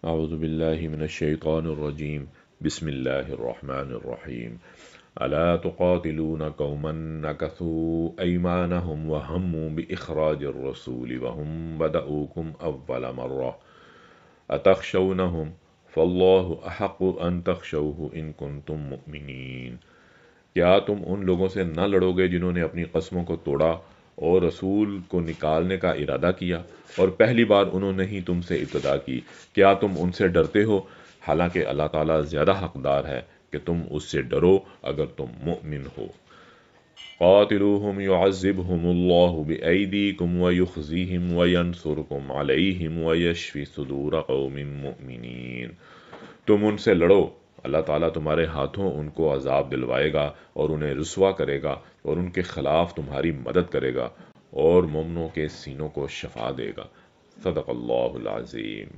اعوذ باللہ من الشیطان الرجیم بسم اللہ الرحمن الرحیم الا تقاتلون قوما نکثوا ایمانهم وہموا باخراج الرسول وهم بدؤوکم اول مرہ اتخشونهم فاللہ احق ان تخشوه ان کنتم مؤمنین۔ کیا تم ان لوگوں سے نہ لڑو گے جنہوں نے اپنی قسموں کو توڑا اور رسول کو نکالنے کا ارادہ کیا، اور پہلی بار انہوں نے ہی تم سے ابتدا کی؟ کیا تم ان سے ڈرتے ہو؟ حالانکہ اللہ تعالیٰ زیادہ حقدار ہے کہ تم اس سے ڈرو اگر تم مؤمن ہو۔ قاتلوہم یعذبہم اللہ بأیدیکم ویخزیہم وینصرکم علیہم ویشفی صدور قوم مؤمنین۔ تم ان سے لڑو، اللہ تعالیٰ تمہارے ہاتھوں ان کو عذاب دلوائے گا اور انہیں رسوا کرے گا، اور ان کے خلاف تمہاری مدد کرے گا اور مومنوں کے سینوں کو شفا دے گا۔ صدق اللہ العظیم۔